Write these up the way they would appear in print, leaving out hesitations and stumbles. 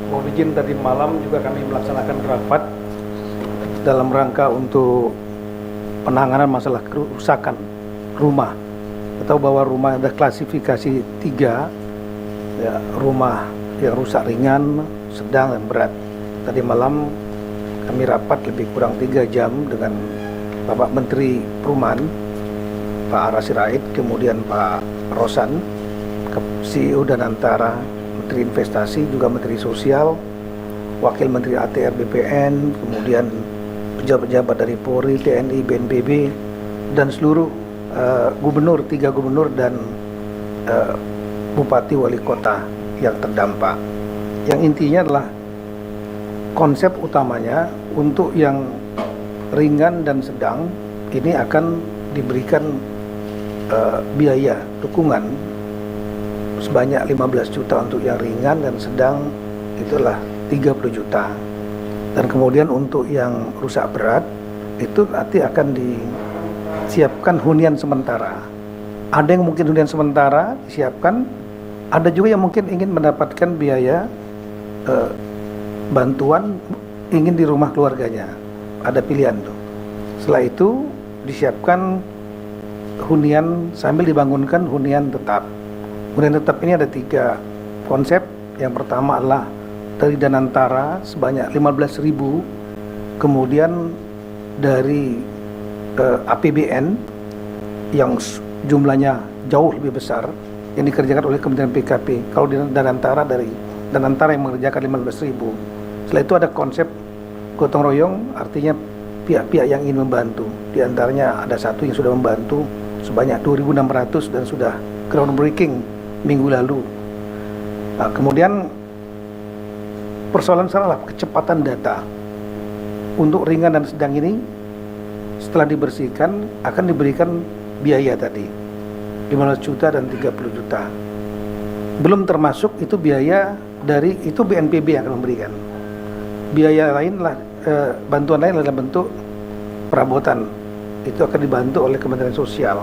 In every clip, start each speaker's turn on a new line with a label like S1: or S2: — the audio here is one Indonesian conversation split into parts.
S1: Mohon izin, tadi malam juga kami melaksanakan rapat dalam rangka untuk penanganan masalah kerusakan rumah. Kita tahu bahwa rumah ada klasifikasi 3, ya, rumah yang rusak ringan, sedang, dan berat. Tadi malam kami rapat lebih kurang 3 jam dengan Bapak Menteri Perumahan, Pak Ara Sirait, kemudian Pak Rosan, CEO Danantara, Menteri Investasi, juga Menteri Sosial, Wakil Menteri ATR BPN, kemudian pejabat-pejabat dari Polri, TNI, BNPB, dan seluruh gubernur, 3 gubernur dan bupati wali kota yang terdampak. Yang intinya adalah konsep utamanya untuk yang ringan dan sedang ini akan diberikan biaya dukungan sebanyak 15 juta untuk yang ringan, dan sedang itulah 30 juta. Dan kemudian untuk yang rusak berat itu nanti akan disiapkan hunian sementara. Ada yang mungkin hunian sementara disiapkan, ada juga yang mungkin ingin mendapatkan biaya bantuan, ingin di rumah keluarganya. Ada pilihan tuh. Setelah itu disiapkan hunian sambil dibangunkan hunian tetap. Hunian tetap ini ada 3 konsep. Yang pertama adalah dari Danantara sebanyak 15.000, kemudian dari APBN yang jumlahnya jauh lebih besar yang dikerjakan oleh Kementerian PKP. Kalau di Danantara, dari Danantara yang mengerjakan 15.000. Setelah itu ada konsep gotong royong, artinya pihak-pihak yang ingin membantu. Di antaranya ada satu yang sudah membantu sebanyak 2.600 dan sudah groundbreaking minggu lalu. Nah, kemudian persoalan salah kecepatan data. Untuk ringan dan sedang ini setelah dibersihkan akan diberikan biaya tadi 15 juta dan 30 juta. Belum termasuk itu biaya dari itu BNPB yang akan memberikan. Biaya lain lah, bantuan lain dalam bentuk perabotan. Itu akan dibantu oleh Kementerian Sosial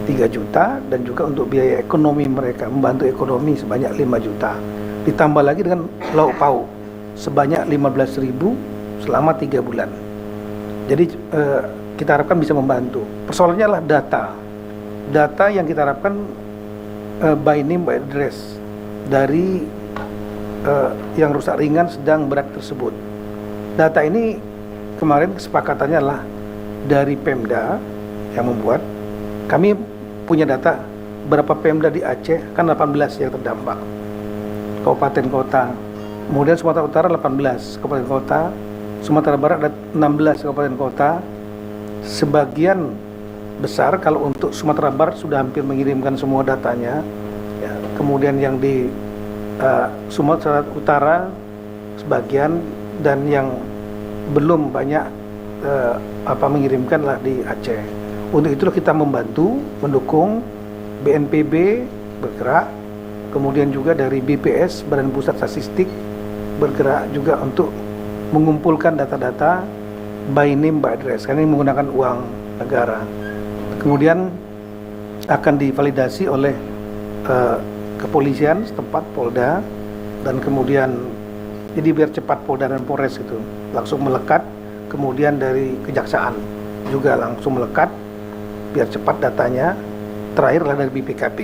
S1: 3 juta, dan juga untuk biaya ekonomi mereka, membantu ekonomi sebanyak 5 juta. Ditambah lagi dengan lauk pauk sebanyak 15.000 selama 3 bulan. Jadi kita harapkan bisa membantu. Persoalannya adalah data yang kita harapkan by name by address dari yang rusak ringan, sedang, berat tersebut. Data ini kemarin kesepakatannya adalah dari Pemda yang membuat. Kami punya data berapa Pemda di Aceh, kan 18 yang terdampak kabupaten kota. Kemudian Sumatera Utara 18 kabupaten kota, Sumatera Barat ada 16 kabupaten kota. Sebagian besar, kalau untuk Sumatera Barat sudah hampir mengirimkan semua datanya, ya. Kemudian yang di Sumatera Utara sebagian, dan yang belum banyak mengirimkanlah di Aceh. Untuk itulah kita membantu, mendukung BNPB bergerak, kemudian juga dari BPS, Badan Pusat Statistik, bergerak juga untuk mengumpulkan data-data by name by address, karena ini menggunakan uang negara. Kemudian akan divalidasi oleh kepolisian setempat, Polda, dan kemudian jadi biar cepat Polda dan Polres itu langsung melekat, kemudian dari Kejaksaan juga langsung melekat biar cepat datanya. Terakhirlah dari BPKP.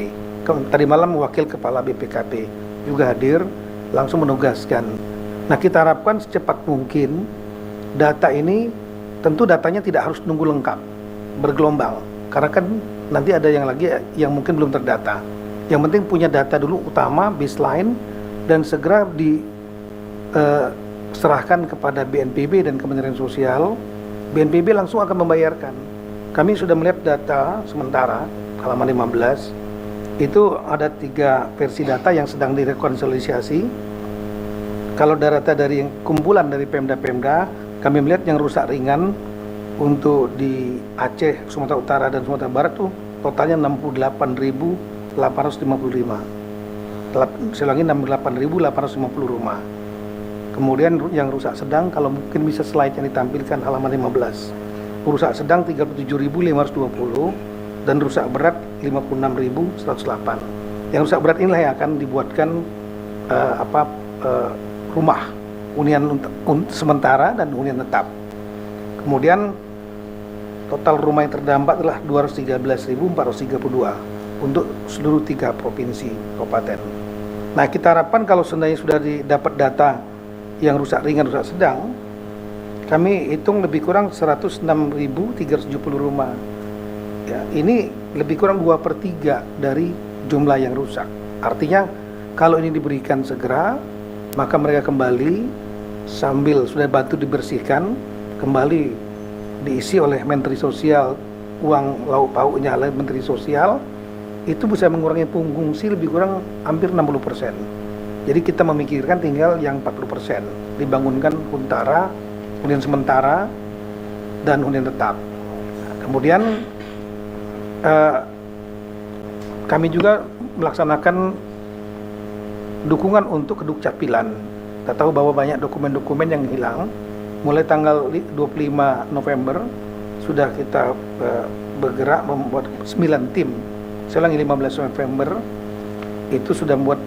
S1: Tadi malam wakil kepala BPKP juga hadir, langsung menugaskan. Nah, kita harapkan secepat mungkin data ini, tentu datanya tidak harus nunggu lengkap, bergelombang, karena kan nanti ada yang lagi yang mungkin belum terdata. Yang penting punya data dulu utama, baseline, dan segera diserahkan kepada BNPB dan Kementerian Sosial. BNPB langsung akan membayarkan. Kami sudah melihat data sementara halaman 15, itu ada 3 versi data yang sedang direkonsiliasi. Kalau data dari kumpulan dari Pemda-Pemda, kami melihat yang rusak ringan untuk di Aceh, Sumatera Utara, dan Sumatera Barat tuh totalnya 68.855. Saya ulangi, 68.850 rumah. Kemudian yang rusak sedang, kalau mungkin bisa slide yang ditampilkan halaman 15. Rusak sedang 37.520 dan rusak berat 56.108. Yang rusak berat inilah yang akan dibuatkan rumah, hunian sementara dan hunian tetap. Kemudian total rumah yang terdampak adalah 213.432 untuk seluruh 3 provinsi kabupaten. Nah, kita harapkan kalau seandainya sudah didapat data yang rusak ringan, rusak sedang, kami hitung lebih kurang 106.370 rumah. Ya, ini lebih kurang 2/3 dari jumlah yang rusak. Artinya kalau ini diberikan segera, maka mereka kembali sambil sudah bantu dibersihkan, kembali diisi oleh Menteri Sosial, uang lauk pauknya oleh Menteri Sosial, itu bisa mengurangi pengungsi lebih kurang hampir 60%. Jadi kita memikirkan tinggal yang 40%, dibangunkan huntara, hunian sementara, dan hunian tetap. Kemudian kami juga melaksanakan dukungan untuk Kedukcapilan. Kita tahu bahwa banyak dokumen-dokumen yang hilang. Mulai tanggal 25 November sudah kita bergerak membuat 9 tim. Saya ulangi, 15 November itu sudah membuat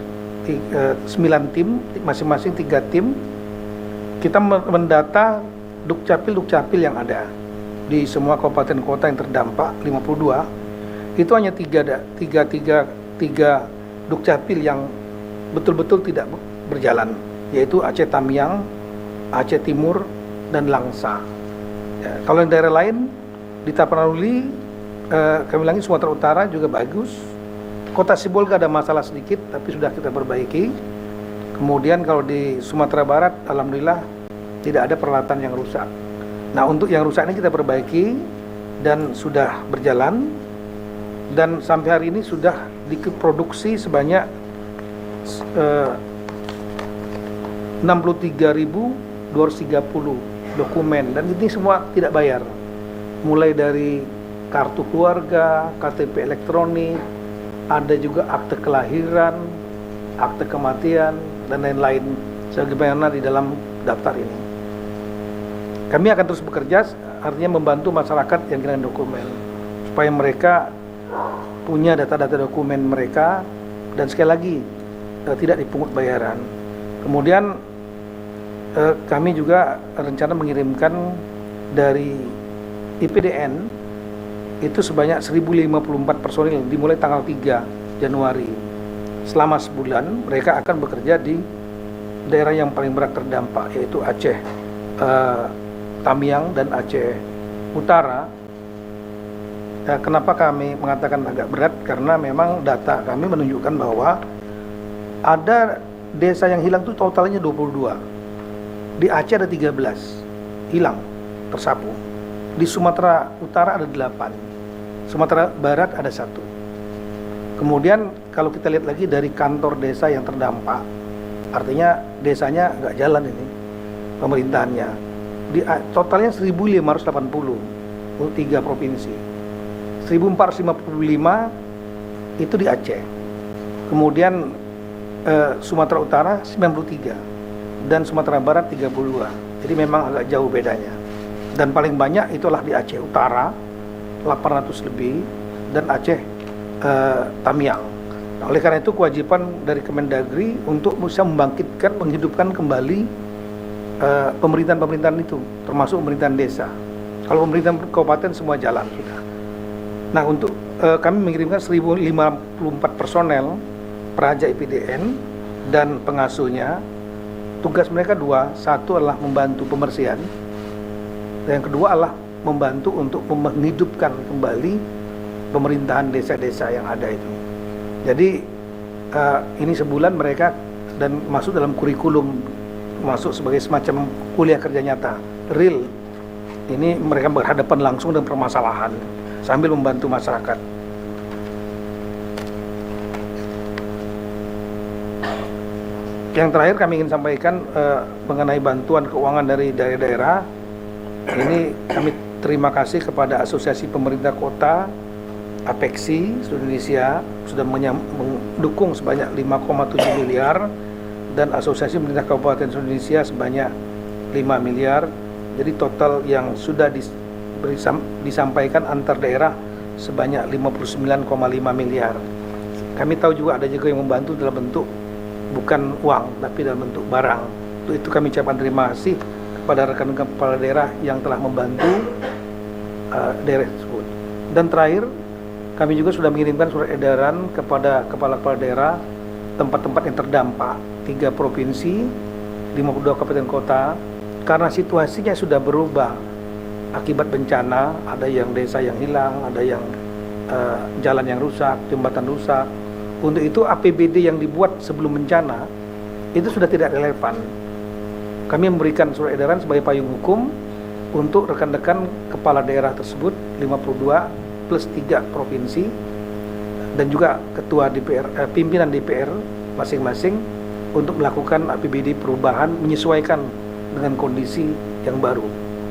S1: 9 tim, masing-masing 3 tim. Kita mendata Dukcapil yang ada di semua kabupaten kota yang terdampak 52. Itu hanya 3 Dukcapil yang betul-betul tidak berjalan, yaitu Aceh Tamiang, Aceh Timur, dan Langsa. Ya, kalau yang daerah lain di Tapanuli, kami ulangi, Sumatera Utara juga bagus. Kota Sibolga ada masalah sedikit, tapi sudah kita perbaiki. Kemudian kalau di Sumatera Barat, alhamdulillah tidak ada peralatan yang rusak. Nah, untuk yang rusak ini kita perbaiki dan sudah berjalan. Dan sampai hari ini sudah diproduksi sebanyak 63.230 dokumen, dan ini semua tidak bayar, mulai dari kartu keluarga, KTP elektronik, ada juga akte kelahiran, akte kematian, dan lain-lain sebagaimana di dalam daftar ini. Kami akan terus bekerja, artinya membantu masyarakat yang kehilangan dokumen supaya mereka punya data-data dokumen mereka, dan sekali lagi tidak dipungut bayaran. Kemudian kami juga rencana mengirimkan dari IPDN itu sebanyak 1.054 personil dimulai tanggal 3 Januari. Selama sebulan mereka akan bekerja di daerah yang paling berat terdampak, yaitu Aceh Tamiang dan Aceh Utara. Kenapa kami mengatakan agak berat? Karena memang data kami menunjukkan bahwa ada desa yang hilang itu totalnya 22. Di Aceh ada 13 hilang, tersapu. Di Sumatera Utara ada 8. Sumatera Barat ada 1. Kemudian kalau kita lihat lagi dari kantor desa yang terdampak, artinya desanya nggak jalan ini pemerintahannya. Totalnya 1.580 untuk 3 provinsi. 1.455 itu di Aceh. Kemudian Sumatera Utara 93 dan Sumatera Barat 32. Jadi memang agak jauh bedanya. Dan paling banyak itulah di Aceh Utara 800 lebih dan Aceh Tamiang. Nah, oleh karena itu kewajiban dari Kemendagri untuk bisa membangkitkan, menghidupkan kembali pemerintahan-pemerintahan itu, termasuk pemerintahan desa. Kalau pemerintahan kabupaten semua jalan sudah. Nah, untuk kami mengirimkan 1.054 personel peraja IPDN dan pengasuhnya. Tugas mereka 2, satu adalah membantu pembersihan, dan yang kedua adalah membantu untuk menghidupkan kembali pemerintahan desa-desa yang ada itu. Jadi ini sebulan mereka dan masuk dalam kurikulum, masuk sebagai semacam kuliah kerja nyata, real. Ini mereka berhadapan langsung dengan permasalahan sambil membantu masyarakat. Yang terakhir kami ingin sampaikan mengenai bantuan keuangan dari daerah-daerah. Ini kami terima kasih kepada Asosiasi Pemerintah Kota APEKSI seluruh Indonesia sudah mendukung sebanyak 5,7 miliar dan Asosiasi Pemerintah Kabupaten seluruh Indonesia sebanyak 5 miliar. Jadi total yang sudah disampaikan antar daerah sebanyak 59,5 miliar. Kami tahu juga ada juga yang membantu dalam bentuk bukan uang tapi dalam bentuk barang. Untuk itu kami ucapkan terima kasih kepada rekan-rekan kepala daerah yang telah membantu daerah tersebut. Dan terakhir, kami juga sudah mengirimkan surat edaran kepada kepala-kepala daerah tempat-tempat yang terdampak 3 provinsi, 52 kabupaten kota, karena situasinya sudah berubah akibat bencana. Ada yang desa yang hilang, ada yang jalan yang rusak, jembatan rusak. Untuk itu APBD yang dibuat sebelum bencana itu sudah tidak relevan. Kami memberikan surat edaran sebagai payung hukum untuk rekan-rekan kepala daerah tersebut 52 plus 3 provinsi dan juga ketua DPR, pimpinan DPR masing-masing untuk melakukan APBD perubahan menyesuaikan dengan kondisi yang baru.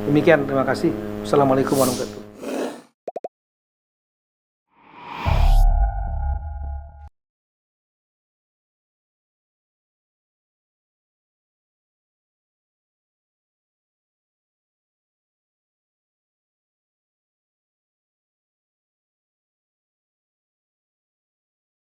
S1: Demikian, terima kasih. Wassalamualaikum warahmatullahi wabarakatuh.